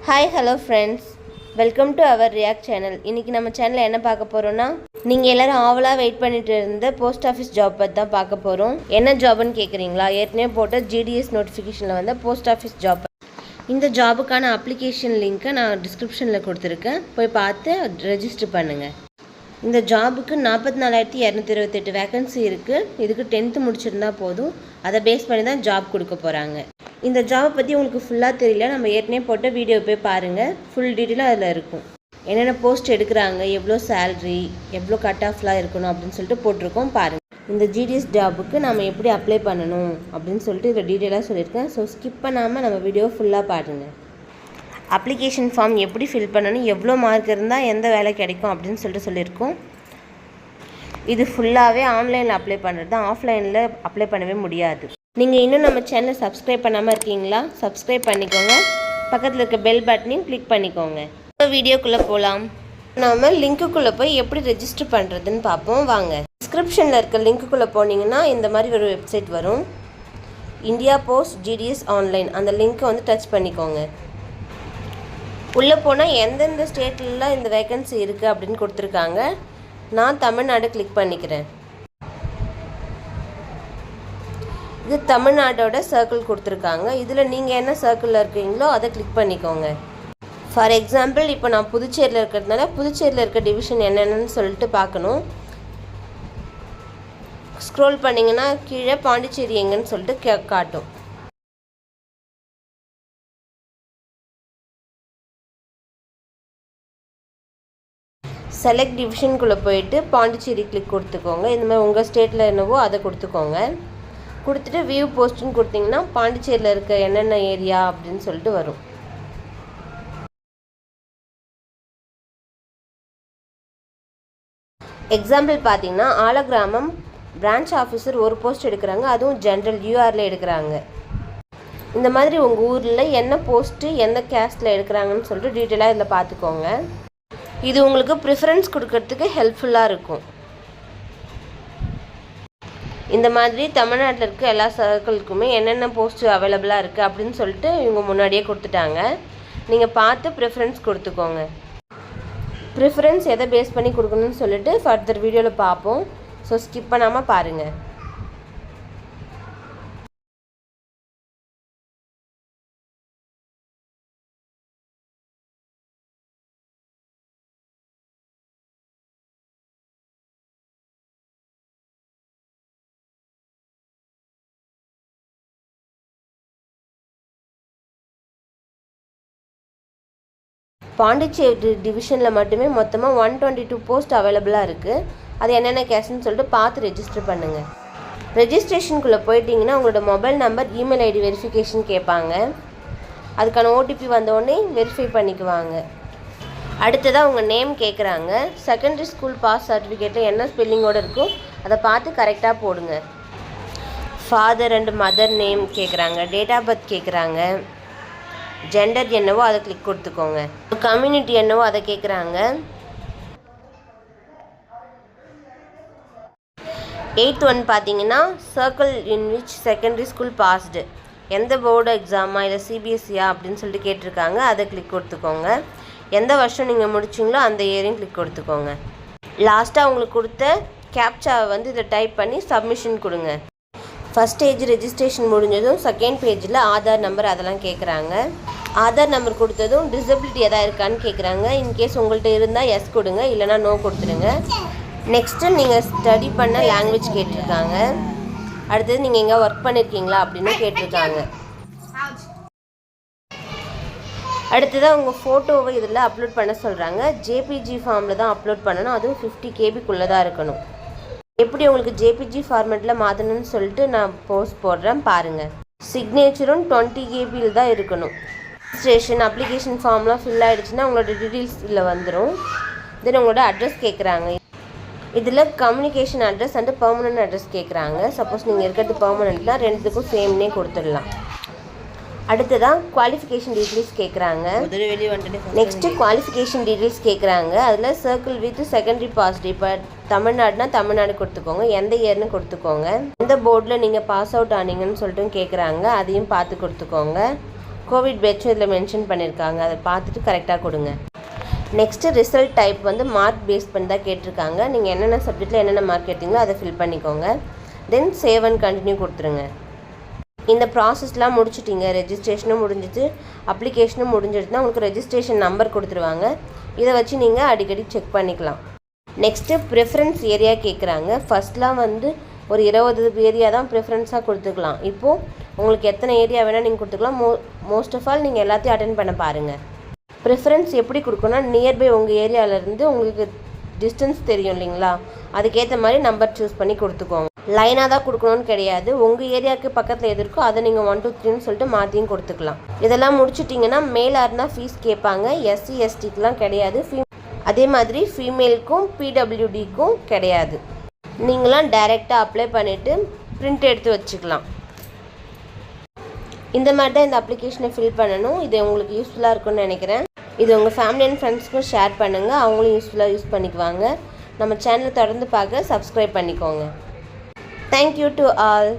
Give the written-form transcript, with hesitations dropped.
Hi hello friends, welcome to our react channel. இன்றைக்கி நம்ம சேனலில் என்ன பார்க்க போகிறோன்னா, நீங்கள் எல்லோரும் ஆவலாக வெயிட் பண்ணிட்டு இருந்த போஸ்ட் ஆஃபீஸ் ஜாப் பற்றி தான் பார்க்க போகிறோம். என்ன ஜாப்னு கேட்குறீங்களா? ஏற்கனவே போட்ட ஜிடிஎஸ் நோட்டிஃபிகேஷனில் வந்த போஸ்ட் ஆஃபீஸ் ஜாப். இந்த ஜாபுக்கான அப்ளிகேஷன் லிங்க்கை நான் டிஸ்கிரிப்ஷனில் கொடுத்துருக்கேன், போய் பார்த்து ரெஜிஸ்டர் பண்ணுங்கள். இந்த ஜாபுக்கு 44,228 வேக்கன்சி இருக்குது. இதுக்கு 10th முடிச்சிருந்தா போதும். அதை பேஸ் பண்ணி தான் ஜாப் கொடுக்க போகிறாங்க. இந்த ஜாபை பற்றி உங்களுக்கு ஃபுல்லாக தெரியல, நம்ம ஏற்கனவே போட்ட வீடியோ போய் பாருங்கள், ஃபுல் டீட்டெயிலாக அதில் இருக்கும். என்னென்ன போஸ்ட் எடுக்கிறாங்க, எவ்வளோ சேல்ரி, எவ்வளோ கட் ஆஃப்லாம் இருக்கணும் அப்படின்னு சொல்லிட்டு போட்டிருக்கோம் பாருங்கள். இந்த ஜிடிஎஸ் ஜாபுக்கு நம்ம எப்படி அப்ளை பண்ணணும் அப்படின்னு சொல்லிட்டு இதில் டீட்டெயிலாக சொல்லியிருக்கேன். ஸோ ஸ்கிப் பண்ணாமல் நம்ம வீடியோ ஃபுல்லாக பாருங்கள். அப்ளிகேஷன் ஃபார்ம் எப்படி ஃபில் பண்ணணும், எவ்வளோ மார்க் இருந்தால் எந்த வேலை கிடைக்கும் அப்படின்னு சொல்லிட்டு சொல்லியிருக்கோம். இது ஃபுல்லாகவே ஆன்லைனில் அப்ளை பண்ணுறது தான், ஆஃப்லைனில் அப்ளை பண்ணவே முடியாது. நீங்கள் இன்னும் நம்ம சேனலை சப்ஸ்கிரைப் பண்ணாமல் இருக்கீங்களா? சப்ஸ்கிரைப் பண்ணிக்கோங்க, பக்கத்தில் இருக்க பெல் பட்டனையும் கிளிக் பண்ணிக்கோங்க. இப்போ வீடியோக்குள்ளே போகலாம். நம்ம லிங்க்குள்ளே போய் எப்படி ரெஜிஸ்டர் பண்ணுறதுன்னு பார்ப்போம் வாங்க. டிஸ்கிரிப்ஷனில் இருக்க லிங்க்குள்ளே போனீங்கன்னா இந்த மாதிரி ஒரு வெப்சைட் வரும், இந்தியா போஸ்ட் ஜிடிஎஸ் ஆன்லைன். அந்த லிங்க்கை வந்து டச் பண்ணிக்கோங்க. உள்ளே போனால் எந்தெந்த ஸ்டேட்லலாம் இந்த வேக்கன்சி இருக்குது அப்படின்னு கொடுத்துருக்காங்க. நான் தமிழ்நாடு கிளிக் பண்ணிக்கிறேன். இது தமிழ்நாடோட சர்க்கிள் கொடுத்துருக்காங்க. இதில் நீங்கள் என்ன சர்க்கிளில் இருக்கீங்களோ அதை கிளிக் பண்ணிக்கோங்க. ஃபார் எக்ஸாம்பிள் இப்போ நான் புதுச்சேரியில் இருக்கிறதுனால புதுச்சேரியில் இருக்க டிவிஷன் என்னென்னு சொல்லிட்டு பார்க்கணும். ஸ்க்ரோல் பண்ணிங்கன்னா கீழே பாண்டிச்சேரி எங்கன்னு சொல்லிட்டு காட்டும். செலக்ட் டிவிஷனுக்குள்ளே போயிட்டு பாண்டிச்சேரி கிளிக் கொடுத்துக்கோங்க. இந்த மாதிரி உங்கள் ஸ்டேட்டில் என்னவோ அதை கொடுத்துக்கோங்க. கொடுத்துட்டு வியூ போஸ்ட்டுன்னு கொடுத்தீங்கன்னா பாண்டிச்சேரியில் இருக்க என்னென்ன ஏரியா அப்படின்னு சொல்லிட்டு வரும். எக்ஸாம்பிள் பார்த்தீங்கன்னா ஆலகிராமம் பிரான்ச் ஆஃபீஸர் ஒரு போஸ்ட் எடுக்கிறாங்க, அதுவும் ஜென்ரல் யூஆரில் எடுக்கிறாங்க. இந்த மாதிரி உங்கள் ஊரில் என்ன போஸ்ட்டு எந்த கேஸ்டில் எடுக்கிறாங்கன்னு சொல்லிட்டு டீட்டெயிலாக இதில் பார்த்துக்கோங்க. இது உங்களுக்கு ப்ரிஃபரன்ஸ் கொடுக்கறதுக்கு ஹெல்ப்ஃபுல்லாக இருக்கும். இந்த மாதிரி தமிழ்நாட்டில் இருக்க எல்லா சர்க்கிளுக்குமே என்னென்ன போஸ்ட்டு அவைலபிளாக இருக்குது அப்படின்னு சொல்லிட்டு இவங்க முன்னாடியே கொடுத்துட்டாங்க. நீங்கள் பார்த்து ப்ரிஃபரன்ஸ் கொடுத்துக்கோங்க. ப்ரிஃபரன்ஸ் எதை பேஸ் பண்ணி கொடுக்கணும்னு சொல்லிட்டு ஃபர்தர் வீடியோவில் பார்ப்போம். ஸோ ஸ்கிப் பண்ணாமல் பாருங்கள். பாண்டிச்சேரி டிவிஷனில் மட்டுமே மொத்தமாக 122 போஸ்ட் அவைலபிளாக இருக்குது. அது என்னென்ன கேஸ்ன்னு சொல்லிட்டு பார்த்து ரெஜிஸ்டர் பண்ணுங்கள். ரெஜிஸ்ட்ரேஷனுக்குள்ளே போயிட்டீங்கன்னா உங்களோட mobile number, email ID verification கேட்பாங்க. அதுக்கான ஓடிபி வந்தோடனே வெரிஃபை பண்ணிக்குவாங்க. அடுத்ததாக உங்கள் நேம் கேட்குறாங்க. செகண்டரி ஸ்கூல் பாஸ் சர்டிஃபிகேட்டில் என்ன ஸ்பெல்லிங்கோடு இருக்கோ அதை பார்த்து கரெக்டாக போடுங்க. ஃபாதர் அண்ட் மதர் நேம் கேட்குறாங்க. டேட் ஆஃப் பர்த் கேட்குறாங்க. ஜெண்டர் என்னவோ அதை கிளிக் கொடுத்துக்கோங்க. கம்யூனிட்டி என்னவோ அதை கேட்குறாங்க. 8th ஒன் பார்த்தீங்கன்னா circle in which secondary school passed, எந்த போர்டு எக்ஸாமா இல்லை சிபிஎஸ்சியா அப்படின்னு சொல்லிட்டு கேட்டிருக்காங்க. அதை கிளிக் கொடுத்துக்கோங்க. எந்த வருஷம் நீங்கள் முடிச்சிங்களோ அந்த இயரையும் கிளிக் கொடுத்துக்கோங்க. லாஸ்ட்டாக உங்களுக்கு கொடுத்த கேப்சாவை வந்து இதை டைப் பண்ணி சப்மிஷன் கொடுங்க. ஃபஸ்ட் பேஜ் ரெஜிஸ்ட்ரேஷன் முடிஞ்சதும் செகண்ட் பேஜில் ஆதார் நம்பர் அதெல்லாம் கேட்குறாங்க. ஆதார் நம்பர் கொடுத்ததும் டிசபிலிட்டி எதாவது இருக்கான்னு கேட்குறாங்க. இன்கேஸ் உங்கள்கிட்ட இருந்தால் எஸ் கொடுங்க, இல்லைனா நோ கொடுத்துருங்க. நெக்ஸ்ட்டு நீங்கள் ஸ்டடி பண்ண லாங்குவேஜ் கேட்டிருக்காங்க. அடுத்தது நீங்கள் எங்கே ஒர்க் பண்ணியிருக்கீங்களா அப்படின்னு கேட்டிருக்காங்க. அடுத்ததாக உங்கள் ஃபோட்டோவை இதில் அப்லோட் பண்ண சொல்கிறாங்க. ஜேபிஜி ஃபார்மில் தான் அப்லோட் பண்ணணும், அதுவும் 50 KB தான் இருக்கணும். எப்படி உங்களுக்கு ஜேபிஜி ஃபார்மேட்டில் மாற்றணும்னு சொல்லிட்டு நான் போஸ்ட் போடுறேன் பாருங்கள். சிக்னேச்சரும் 20 KB தான் இருக்கணும். ரெஜிஸ்ட்ரேஷன் அப்ளிகேஷன் ஃபார்ம்லாம் ஃபில் ஆகிடுச்சுன்னா உங்களோட டீட்டெயில்ஸ் இதில் வந்துடும். தென் உங்களோட அட்ரஸ் கேட்குறாங்க. இதில் communication address and permanent address கேட்குறாங்க. சப்போஸ் நீங்கள் இருக்கிறது பெர்மனண்ட்லாம் ரெண்டுத்துக்கும் சேம்னே கொடுத்துடலாம். அடுத்ததான் குவாலிஃபிகேஷன் டீட்டெயில்ஸ் கேட்குறாங்க. நெக்ஸ்ட்டு குவாலிஃபிகேஷன் டீட்டெயில்ஸ் கேட்குறாங்க. அதில் சர்க்கிள் வித் செகண்டரி பாஸ்ட், இப்போ தமிழ்நாடுனா தமிழ்நாடு கொடுத்துக்கோங்க, எந்த இயர்னு கொடுத்துக்கோங்க. எந்த போர்டில் நீங்கள் பாஸ் அவுட் ஆனீங்கன்னு சொல்லிட்டு கேட்குறாங்க, அதையும் பார்த்து கொடுத்துக்கோங்க. கோவிட் பேட்சும் இதில் மென்ஷன் பண்ணியிருக்காங்க. அதை பார்த்துட்டு கரெக்டாக கொடுங்க. நெக்ஸ்ட்டு ரிசல்ட் டைப் வந்து மார்க் பேஸ் பண்ணி தான் கேட்டிருக்காங்க. நீங்கள் என்னென்ன சப்ஜெக்டில் என்னென்ன மார்க் எடுத்தீங்களோ அதை ஃபில் பண்ணிக்கோங்க. தென் சேவ் அண்ட் கண்டினியூ கொடுத்துருங்க. இந்த ப்ராசஸ்லாம் முடிச்சிட்டிங்க, ரெஜிஸ்ட்ரேஷனும் முடிஞ்சிச்சு, அப்ளிகேஷனும் முடிஞ்சிடுச்சுன்னா உங்களுக்கு ரெஜிஸ்ட்ரேஷன் நம்பர் கொடுத்துருவாங்க. இதை வச்சு நீங்கள் அடிக்கடி செக் பண்ணிக்கலாம். நெக்ஸ்ட்டு ப்ரிஃபரன்ஸ் ஏரியா கேட்குறாங்க. ஃபஸ்ட்லாம் வந்து ஒரு 20 ஏரியா தான் ப்ரிஃபரன்ஸாக கொடுத்துக்கலாம். இப்போது உங்களுக்கு எத்தனை ஏரியா வேணால் நீங்கள் கொடுத்துக்கலாம். மோஸ்ட் ஆஃப் ஆல் நீங்கள் எல்லாத்தையும் அட்டென்ட் பண்ண பாருங்கள். ப்ரிஃபரன்ஸ் எப்படி கொடுக்கணும்னா, நியர்பை உங்கள் ஏரியாவிலேருந்து உங்களுக்கு டிஸ்டன்ஸ் தெரியும் இல்லைங்களா, அதுக்கேற்ற மாதிரி நம்பர் சூஸ் பண்ணி கொடுத்துக்கோங்க. லைனாக தான் கொடுக்கணும்னு கிடையாது. உங்கள் ஏரியாவுக்கு பக்கத்தில் எது இருக்கோ அதை நீங்கள் 1 2 3ன்னு சொல்லிட்டு மாற்றியும் கொடுத்துக்கலாம். இதெல்லாம் முடிச்சிட்டிங்கன்னா மேலாக இருந்தால் ஃபீஸ் கேட்பாங்க. எஸ்சி எஸ்டிக்கெலாம் கிடையாது. அதே மாதிரி ஃபீமேலுக்கும் பிடபிள்யூடிக்கும் கிடையாது. நீங்களாம் டைரெக்டாக அப்ளை பண்ணிவிட்டு பிரிண்ட் எடுத்து வச்சுக்கலாம். இந்த மாதிரி தான் இந்த அப்ளிகேஷனை ஃபில் பண்ணணும். இது உங்களுக்கு யூஸ்ஃபுல்லாக இருக்கும்னு நினைக்கிறேன். இது உங்கள் ஃபேமிலி அண்ட் ஃப்ரெண்ட்ஸ்க்கும் ஷேர் பண்ணுங்கள். அவங்களும் யூஸ்ஃபுல்லாக யூஸ் பண்ணிக்குவாங்க. நம்ம சேனலை தொடர்ந்து பார்க்க சப்ஸ்கிரைப் பண்ணிக்கோங்க. Thank you to all.